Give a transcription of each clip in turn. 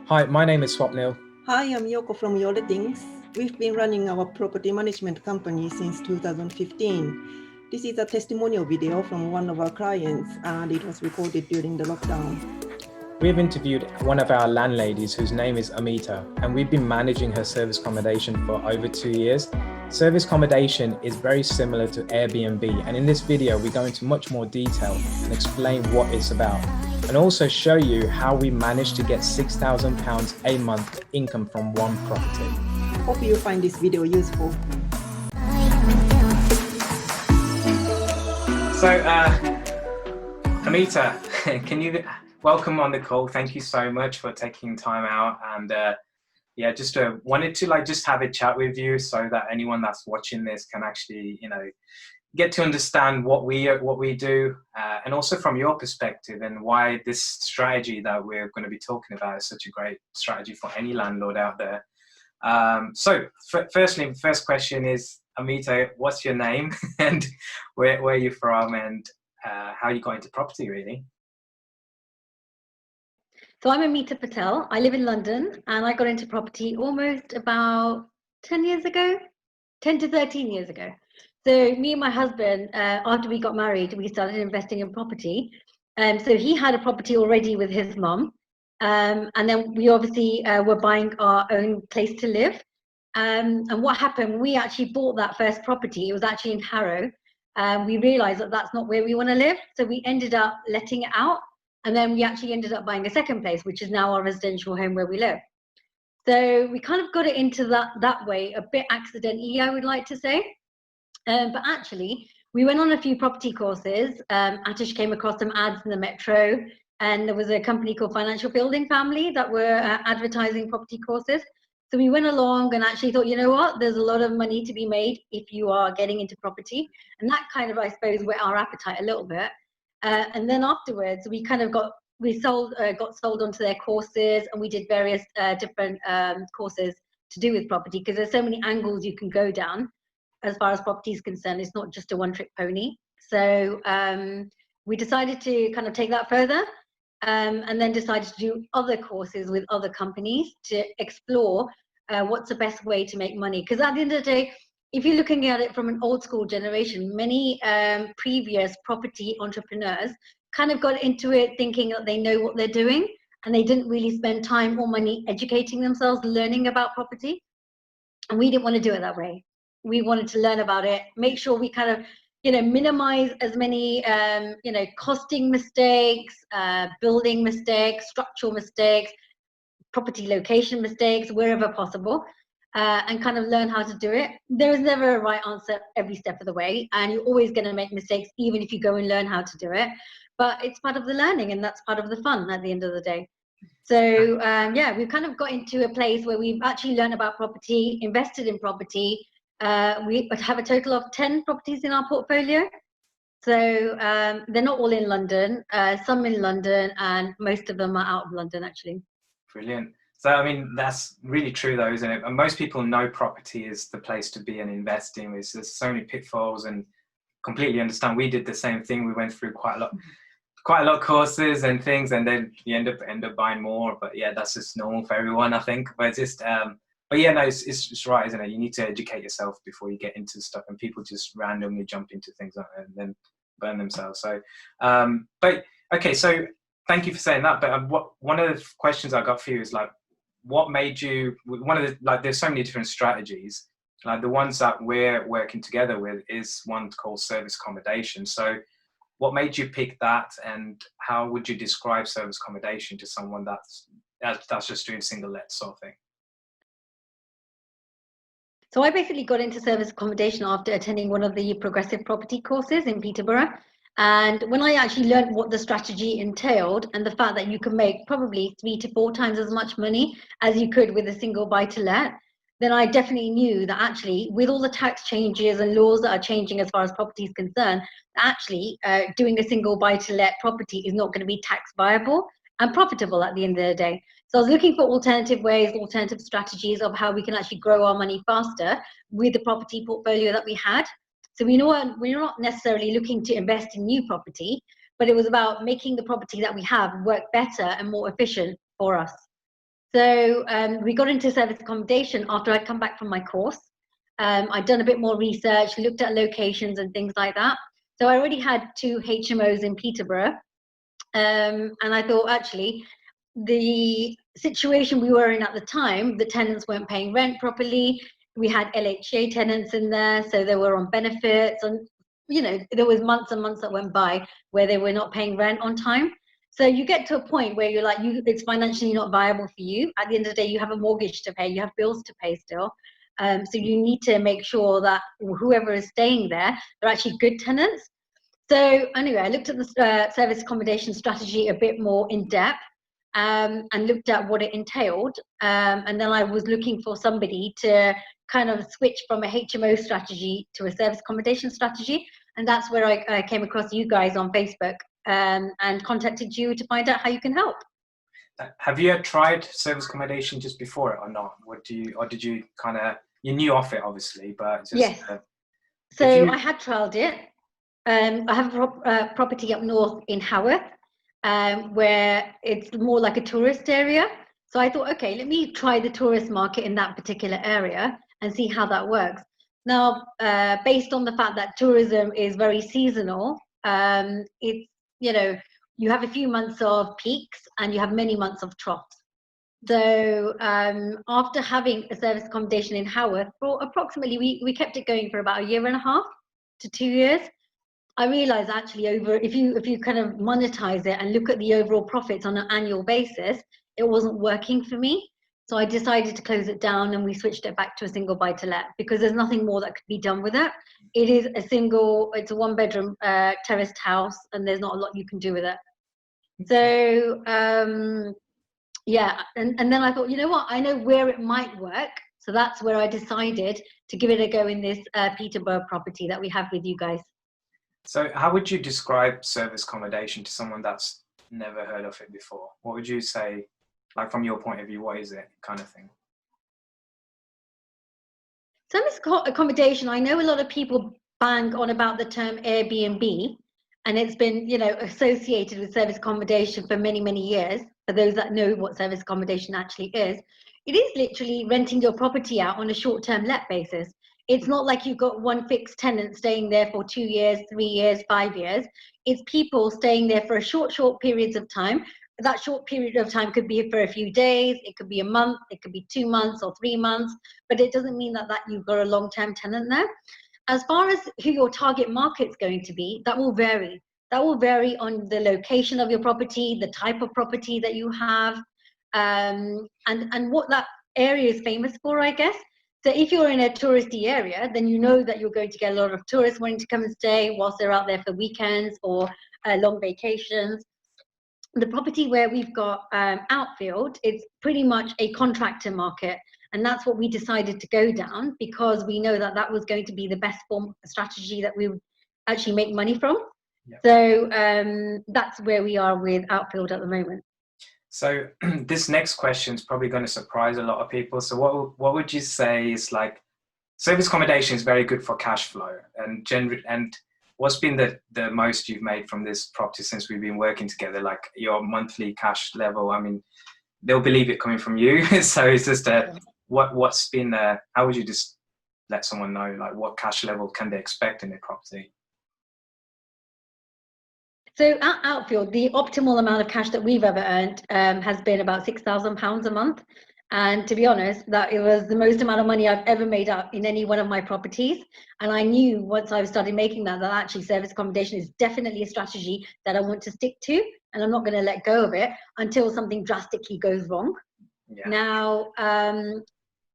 Hi, my name is Swapnil. Hi, I'm Yoko from Your Lettings. We've been running our property management company since 2015. This is a testimonial video from one of our clients, and it was recorded during the lockdown. We've interviewed one of our landladies whose name is Amita, and we've been managing her service accommodation for over 2 years. Service accommodation is very similar to Airbnb, and in this video we go into much more detail and explain what it's about, and also show you how we managed to get £6,000 a month income from one property. Hope you find this video useful. So, Amita, can you welcome on the call? Thank you so much for taking time out, and just wanted to just have a chat with you so that anyone that's watching this can actually get to understand what we do, and also from your perspective, and why this strategy that we're going to be talking about is such a great strategy for any landlord out there. Firstly, the first question is, Amita, what's your name and where are you from, and how you got into property, really? So I'm Amita Patel. I live in London, and I got into property almost about 10 to 13 years ago. So me and my husband, after we got married, we started investing in property. So he had a property already with his mum. And then we obviously were buying our own place to live. And what happened, we actually bought that first property. It was actually in Harrow. We realized that that's not where we want to live. So we ended up letting it out. And then we actually ended up buying a second place, which is now our residential home where we live. So we kind of got it into that way, a bit accidentally, I would like to say. But actually, we went on a few property courses. Atish came across some ads in the Metro, and there was a company called Financial Building Family that were advertising property courses. So we went along and actually thought, you know what, there's a lot of money to be made if you are getting into property. And that kind of, I suppose, whet our appetite a little bit. And then afterwards, we kind of got sold onto their courses, and we did various different courses to do with property, because there's so many angles you can go down as far as property is concerned. It's not just a one-trick pony. So we decided to kind of take that further, and then decided to do other courses with other companies to explore what's the best way to make money. Because at the end of the day, if you're looking at it from an old school generation, many previous property entrepreneurs kind of got into it thinking that they know what they're doing, and they didn't really spend time or money educating themselves, learning about property. And we didn't want to do it that way. We wanted to learn about it, make sure we kind of, minimize as many, costing mistakes, building mistakes, structural mistakes, property location mistakes, wherever possible. And kind of learn how to do it. There is never a right answer every step of the way, and you're always going to make mistakes even if you go and learn how to do it. But it's part of the learning, and that's part of the fun at the end of the day. So we've kind of got into a place where we've actually learned about property, invested in property. We have a total of 10 properties in our portfolio. So they're not all in London, some in London, and most of them are out of London, actually. Brilliant. So, I mean, that's really true though, isn't it? And most people know property is the place to be and invest in. There's so many pitfalls, and completely understand. We did the same thing. We went through quite a lot of courses and things, and then you end up buying more. But yeah, that's just normal for everyone, I think. But it's just, it's right, isn't it? You need to educate yourself before you get into stuff, and people just randomly jump into things and then burn themselves. So, so thank you for saying that. But one of the questions I got for you is what made you, there's so many different strategies. Like the ones that we're working together with is one called service accommodation. So what made you pick that, and how would you describe service accommodation to someone that's just doing single let sort of thing? So I basically got into service accommodation after attending one of the progressive property courses in Peterborough. And when I actually learned what the strategy entailed, and the fact that you can make probably 3 to 4 times as much money as you could with a single buy-to-let, then I definitely knew that actually with all the tax changes and laws that are changing as far as property is concerned, actually doing a single buy-to-let property is not going to be tax viable and profitable at the end of the day. So I was looking for alternative ways, alternative strategies of how we can actually grow our money faster with the property portfolio that we had. So we're not necessarily looking to invest in new property, but it was about making the property that we have work better and more efficient for us. So we got into service accommodation after I'd come back from my course. I'd done a bit more research, looked at locations and things like that. So I already had 2 HMOs in Peterborough. And I thought, actually, the situation we were in at the time, the tenants weren't paying rent properly. We had LHA tenants in there, so they were on benefits. And, you know, there was months and months that went by where they were not paying rent on time. So you get to a point where you're like, it's financially not viable for you. At the end of the day, you have a mortgage to pay, you have bills to pay still. So you need to make sure that whoever is staying there, they're actually good tenants. So anyway, I looked at the service accommodation strategy a bit more in depth and looked at what it entailed. And then I was looking for somebody to kind of switch from a HMO strategy to a service accommodation strategy. And that's where I came across you guys on Facebook and contacted you to find out how you can help. Have you tried service accommodation just before it or not? Did you kind of, you knew of it obviously, but just, yes. So I had trialed it. I have a property up north in Haworth, where it's more like a tourist area. So I thought, okay, let me try the tourist market in that particular area and see how that works. Now, based on the fact that tourism is very seasonal, it's, you know, you have a few months of peaks and you have many months of troughs. So after having a service accommodation in Haworth for approximately, we kept it going for about 1.5 to 2 years. I realized actually if you kind of monetize it and look at the overall profits on an annual basis, it wasn't working for me. So I decided to close it down and we switched it back to a single buy to let because there's nothing more that could be done with it. It's a 1-bedroom terraced house and there's not a lot you can do with it. So yeah, and then I thought, you know what, I know where it might work. So that's where I decided to give it a go in this Peterborough property that we have with you guys. So how would you describe service accommodation to someone that's never heard of it before? What would you say, like from your point of view, what is it kind of thing? Service accommodation, I know a lot of people bang on about the term Airbnb, and it's been, you know, associated with service accommodation for many, many years. For those that know what service accommodation actually is, it is literally renting your property out on a short-term let basis. It's not like you've got one fixed tenant staying there for 2 years, 3 years, 5 years. It's people staying there for a short periods of time. That short period of time could be for a few days, it could be a month, it could be 2 months or 3 months, but it doesn't mean that you've got a long-term tenant there. As far as who your target market's going to be, that will vary. That will vary on the location of your property, the type of property that you have, and what that area is famous for, I guess. So if you're in a touristy area, then you know that you're going to get a lot of tourists wanting to come and stay whilst they're out there for weekends or long vacations. The property where we've got Outfield, it's pretty much a contractor market. And that's what we decided to go down because we know that that was going to be the best form of strategy that we would actually make money from. Yep. So that's where we are with Outfield at the moment. So this next question is probably going to surprise a lot of people. So what would you say is like, service accommodation is very good for cash flow and what's been the most you've made from this property since we've been working together, like your monthly cash level? I mean, they'll believe it coming from you. So it's just what's been how would you just let someone know like what cash level can they expect in their property? So at Outfield, the optimal amount of cash that we've ever earned has been about £6,000 a month. And to be honest, that it was the most amount of money I've ever made up in any one of my properties. And I knew once I started making that actually service accommodation is definitely a strategy that I want to stick to. And I'm not going to let go of it until something drastically goes wrong. Yeah. Now,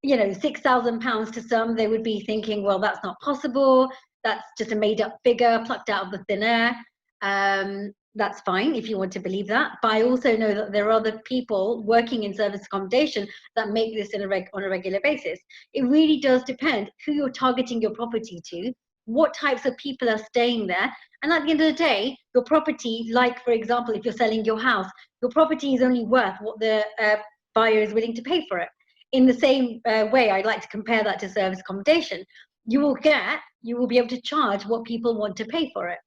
you know, £6,000 to some, they would be thinking, well, that's not possible. That's just a made up figure plucked out of the thin air. That's fine if you want to believe that, but I also know that there are other people working in service accommodation that make this on a regular basis. It really does depend who you're targeting your property to, what types of people are staying there, and at the end of the day, your property, like for example, if you're selling your house, your property is only worth what the buyer is willing to pay for it. In the same way, I'd like to compare that to service accommodation. You will be able to charge what people want to pay for it.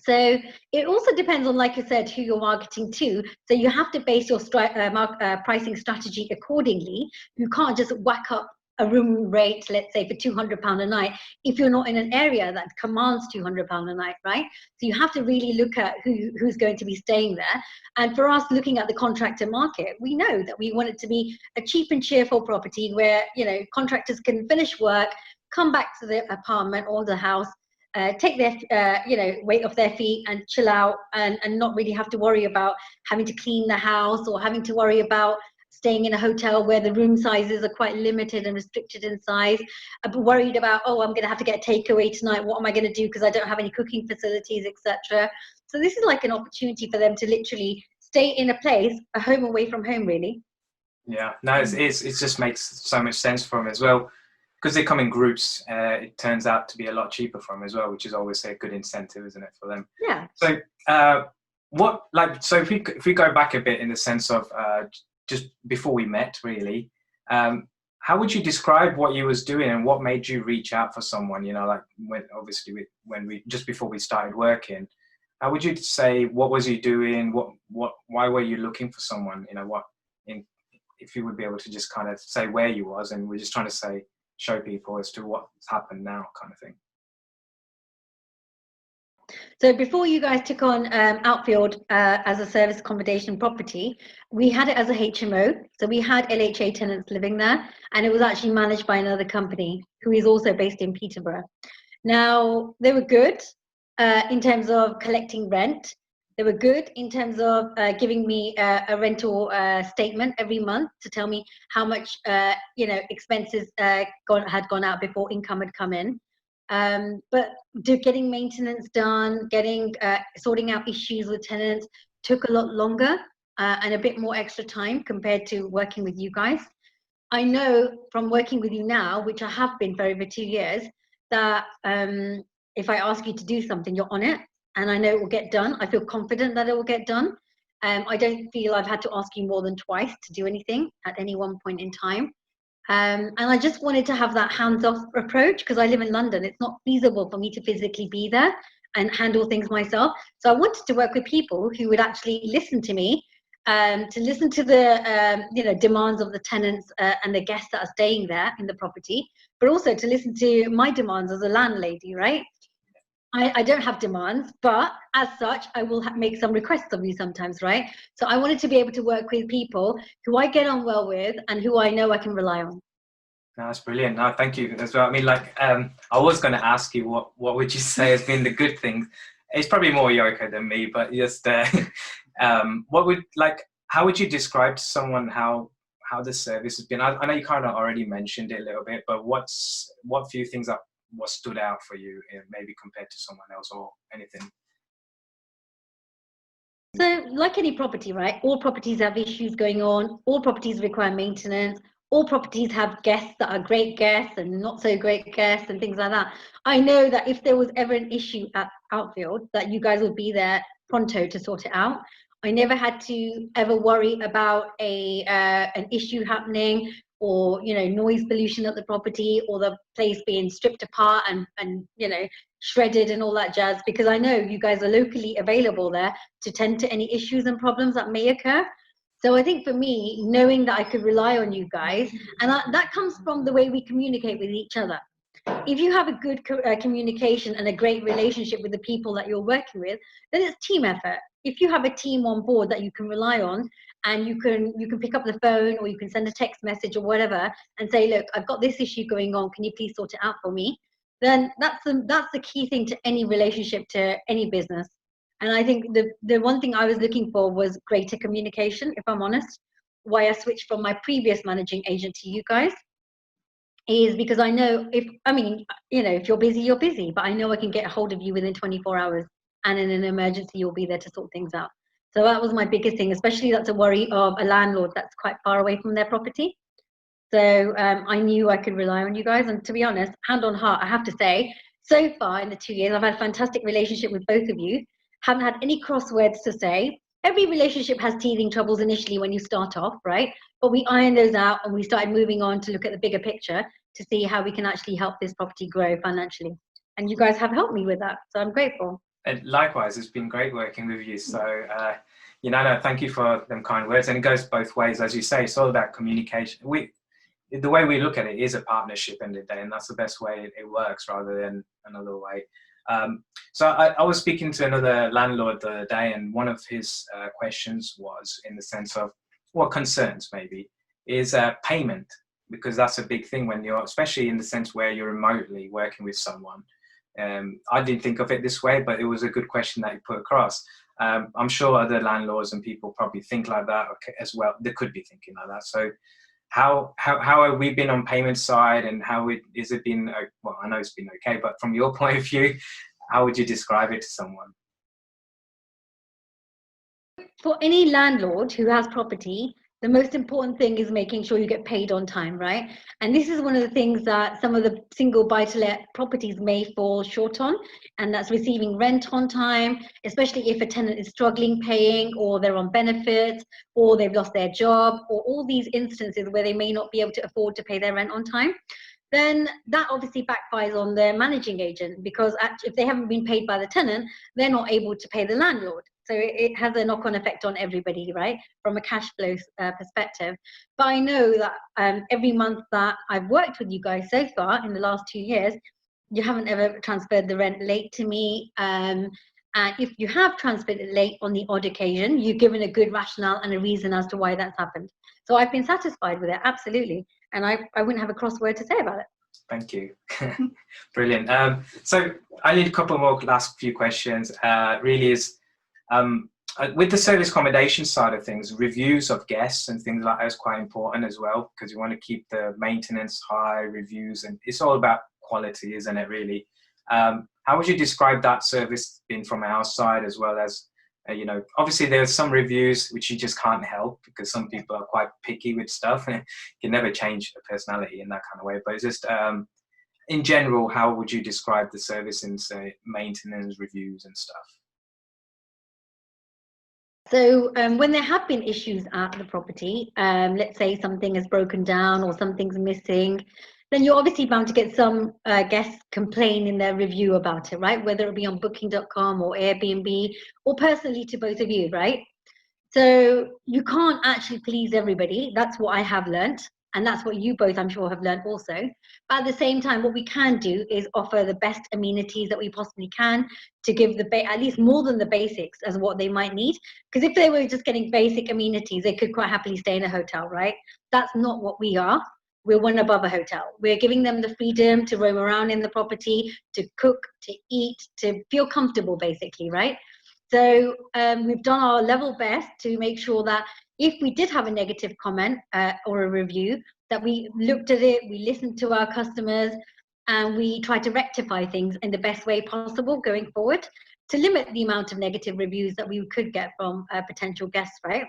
So it also depends on, like you said, who you're marketing to. So you have to base your pricing strategy accordingly. You can't just whack up a room rate, let's say, for £200 a night if you're not in an area that commands £200 a night, right? So you have to really look at who's going to be staying there. And for us, looking at the contractor market, we know that we want it to be a cheap and cheerful property where, you know, contractors can finish work, come back to the apartment or the house, take their weight off their feet and chill out, and not really have to worry about having to clean the house or having to worry about staying in a hotel where the room sizes are quite limited and restricted in size. I'm worried about, oh, I'm going to have to get a takeaway tonight. What am I going to do because I don't have any cooking facilities, etc. So this is like an opportunity for them to literally stay in a place, a home away from home, really. Yeah, no, it just makes so much sense for them as well. Because they come in groups, it turns out to be a lot cheaper for them as well, which is always a good incentive, isn't it, for them? Yeah. So, so if we go back a bit in the sense of just before we met, really, how would you describe what you was doing and what made you reach out for someone? You know, like when we just before we started working, how would you say, what was you doing? Why were you looking for someone? You know, if you would be able to just kind of say where you was, and we're just trying to show people as to what's happened now, kind of thing. So before you guys took on Outfield as a service accommodation property, we had it as a HMO. So we had LHA tenants living there, and it was actually managed by another company who is also based in Peterborough. Now, they were good in terms of collecting rent. They were good in terms of giving me a rental statement every month to tell me how much expenses had gone out before income had come in. But getting maintenance done, sorting out issues with tenants took a lot longer and a bit more extra time compared to working with you guys. I know from working with you now, which I have been for over 2 years, that if I ask you to do something, you're on it. And I know it will get done. I feel confident that it will get done. I don't feel I've had to ask you more than twice to do anything at any one point in time. And I just wanted to have that hands-off approach because I live in London. It's not feasible for me to physically be there and handle things myself. So I wanted to work with people who would actually listen to me, to listen to the demands of the tenants and the guests that are staying there in the property, but also to listen to my demands as a landlady, right? I don't have demands, but as such, I will make some requests of you sometimes, right? So I wanted to be able to work with people who I get on well with and who I know I can rely on. No, that's brilliant. No, thank you as well. I mean, I was going to ask you what would you say has been the good things? It's probably more Yoko than me, but just how would you describe to someone how the service has been? I know you kind of already mentioned it a little bit, but what few things what stood out for you, maybe compared to someone else or anything? So like any property, right? All properties have issues going on. All properties require maintenance. All properties have guests that are great guests and not so great guests and things like that. I know that if there was ever an issue at Outfield, that you guys would be there pronto to sort it out. I never had to ever worry about an issue happening, or noise pollution at the property, or the place being stripped apart and shredded and all that jazz, because I know you guys are locally available there to tend to any issues and problems that may occur. So I think for me, knowing that I could rely on you guys, and that comes from the way we communicate with each other. If you have a good communication and a great relationship with the people that you're working with, then it's team effort. If you have a team on board that you can rely on, and you can pick up the phone, or you can send a text message or whatever and say, look, I've got this issue going on, can you please sort it out for me? Then that's the key thing to any relationship, to any business. And I think the one thing I was looking for was greater communication, if I'm honest. Why I switched from my previous managing agent to you guys is because I know if you're busy, you're busy, but I know I can get a hold of you within 24 hours, and in an emergency, you'll be there to sort things out. So that was my biggest thing, especially that's a worry of a landlord that's quite far away from their property. So I knew I could rely on you guys. And to be honest, hand on heart, I have to say, so far in the 2 years, I've had a fantastic relationship with both of you. Haven't had any crosswords to say. Every relationship has teething troubles initially when you start off, right? But we ironed those out, and we started moving on to look at the bigger picture to see how we can actually help this property grow financially. And you guys have helped me with that, so I'm grateful. And likewise, it's been great working with you. So, no, thank you for them kind words. And it goes both ways, as you say. It's all about communication. The way we look at it is a partnership in the day, and that's the best way it works rather than another way. So I was speaking to another landlord the other day, and one of his questions was in the sense of what concerns maybe is payment, because that's a big thing when you're, especially in the sense where you're remotely working with someone. I didn't think of it this way, but it was a good question that you put across. I'm sure other landlords and people probably think like that as well. They could be thinking like that. So how have we been on payment side, and is it been, well, I know it's been okay, but from your point of view, how would you describe it to someone? For any landlord who has property, the most important thing is making sure you get paid on time, right? And this is one of the things that some of the single buy-to-let properties may fall short on, and that's receiving rent on time, especially if a tenant is struggling paying, or they're on benefits, or they've lost their job, or all these instances where they may not be able to afford to pay their rent on time. Then that obviously backfires on their managing agent, because if they haven't been paid by the tenant, they're not able to pay the landlord. So it has a knock-on effect on everybody, right, from a cash flow perspective. But I know that every month that I've worked with you guys so far in the last 2 years, you haven't ever transferred the rent late to me. And if you have transferred it late on the odd occasion, you've given a good rationale and a reason as to why that's happened. So I've been satisfied with it, absolutely. And I wouldn't have a cross word to say about it. Thank you. Brilliant. So I need a couple more last few questions. Really is, with the service accommodation side of things, reviews of guests and things like that is quite important as well, because you want to keep the maintenance high, reviews, and it's all about quality, isn't it, really? How would you describe that service being from our side, as well as, obviously there's some reviews which you just can't help, because some people are quite picky with stuff, and you can never change a personality in that kind of way. But it's just, in general, how would you describe the service in, say, maintenance, reviews and stuff? So when there have been issues at the property, let's say something has broken down or something's missing, then you're obviously bound to get some guests complain in their review about it, right? Whether it be on booking.com or Airbnb, or personally to both of you, right? So you can't actually please everybody. That's what I have learnt. And that's what you both, I'm sure, have learned also. But at the same time, what we can do is offer the best amenities that we possibly can to give at least more than the basics as what they might need. Because if they were just getting basic amenities, they could quite happily stay in a hotel, right? That's not what we are. We're one above a hotel. We're giving them the freedom to roam around in the property, to cook, to eat, to feel comfortable, basically, right? So we've done our level best to make sure that if we did have a negative comment or a review, that we looked at it, we listened to our customers, and we tried to rectify things in the best way possible going forward to limit the amount of negative reviews that we could get from potential guests, right?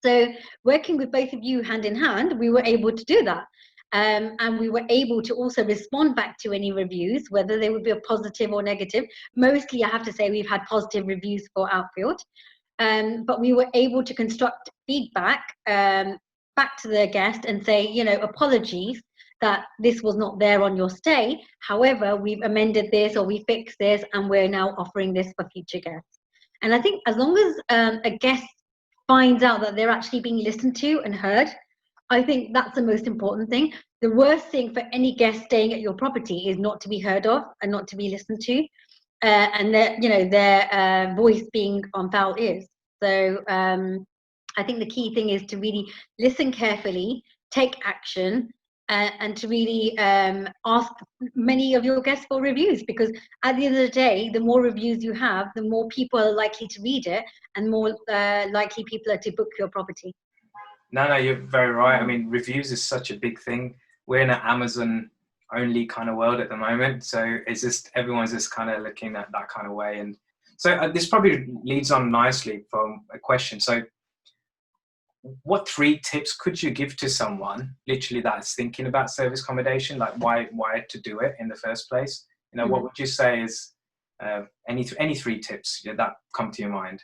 So working with both of you hand in hand, we were able to do that. And we were able to also respond back to any reviews, whether they would be a positive or negative. Mostly, I have to say, we've had positive reviews for Outfield. But we were able to construct feedback back to the guest and say, apologies that this was not there on your stay. However, we've amended this or we fixed this, and we're now offering this for future guests. And I think as long as a guest finds out that they're actually being listened to and heard, I think that's the most important thing. The worst thing for any guest staying at your property is not to be heard of and not to be listened to, and their voice being on foul ears. So I think the key thing is to really listen carefully, take action, and to really ask many of your guests for reviews, because at the end of the day, the more reviews you have, the more people are likely to read it, and more likely people are to book your property. No, you're very right. I mean, reviews is such a big thing. We're in an Amazon only kind of world at the moment, so it's just everyone's just kind of looking at that kind of way. And so this probably leads on nicely from a question. So what 3 tips could you give to someone literally that's thinking about service accommodation, like why to do it in the first place? What would you say is any 3 tips that come to your mind?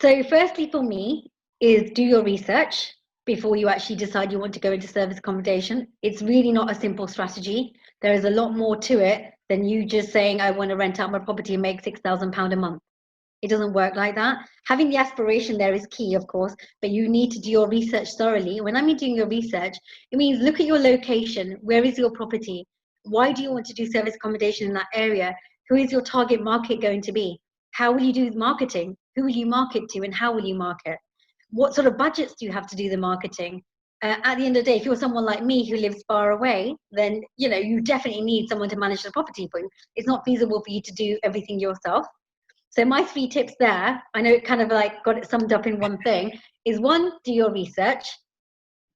So firstly for me is do your research before you actually decide you want to go into service accommodation. It's really not a simple strategy. There is a lot more to it than you just saying, I want to rent out my property and make £6,000 a month. It doesn't work like that. Having the aspiration there is key, of course, but you need to do your research thoroughly. When I mean doing your research, it means look at your location. Where is your property? Why do you want to do service accommodation in that area? Who is your target market going to be? How will you do marketing? Who will you market to and how will you market? What sort of budgets do you have to do the marketing? At the end of the day, if you're someone like me who lives far away, then you definitely need someone to manage the property for you. It's not feasible for you to do everything yourself. So my 3 tips there, I know it kind of like got it summed up in one thing, is 1, do your research,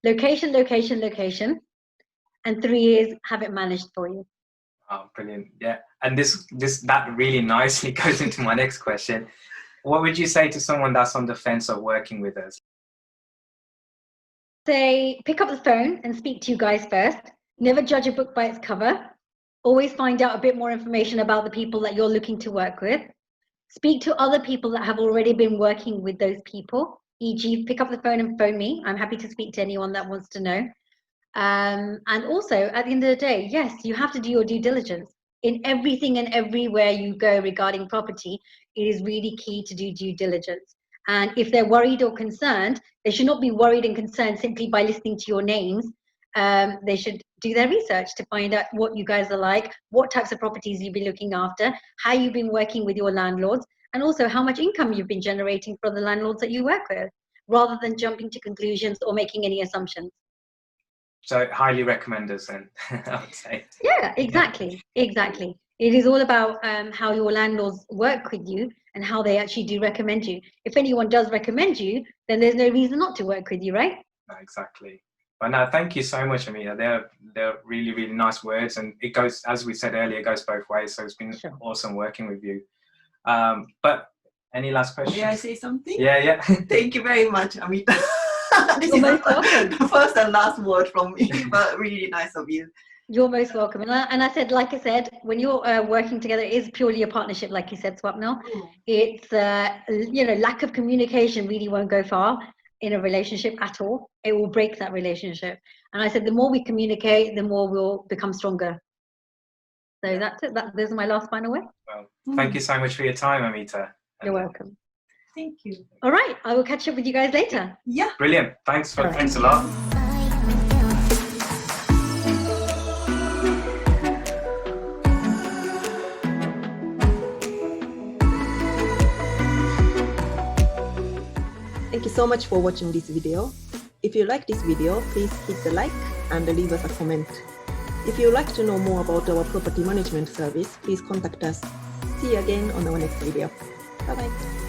location, location, location, and 3 is have it managed for you. Oh, brilliant. Yeah. And that really nicely goes into my next question. What would you say to someone that's on the fence of working with us? Say, pick up the phone and speak to you guys first. Never judge a book by its cover. Always find out a bit more information about the people that you're looking to work with. Speak to other people that have already been working with those people, e.g. pick up the phone and phone me. I'm happy to speak to anyone that wants to know. And also, at the end of the day, yes, you have to do your due diligence. In everything and everywhere you go regarding property, it is really key to do due diligence. And if they're worried or concerned, they should not be worried and concerned simply by listening to your names. They should do their research to find out what you guys are like, what types of properties you've been looking after, how you've been working with your landlords, and also how much income you've been generating for the landlords that you work with, rather than jumping to conclusions or making any assumptions. So highly recommend us then, I would say. Yeah, exactly. Exactly. It is all about how your landlords work with you and how they actually do recommend you. If anyone does recommend you, then there's no reason not to work with you, right? Exactly. But no, thank you so much, Amita. They're really, really nice words. And it goes, as we said earlier, it goes both ways. So it's been awesome working with you. But any last questions? May I say something? Yeah. Thank you very much, Amita. This You're is most welcome. the first and last word from me, but really nice of you. You're most welcome. And I said, like I said, when you're working together, it is purely a partnership, like you said, Swapnil. It's, lack of communication really won't go far in a relationship at all. It will break that relationship. And I said, the more we communicate, the more we'll become stronger. So that's it. Those are my last final words. Well, thank you so much for your time, Amita. You're welcome. Thank you. All right. I will catch up with you guys later. Yeah. Brilliant. Thanks a lot. Thank you so much for watching this video. If you like this video, please hit the like and leave us a comment. If you would like to know more about our property management service, please contact us. See you again on our next video. Bye-bye.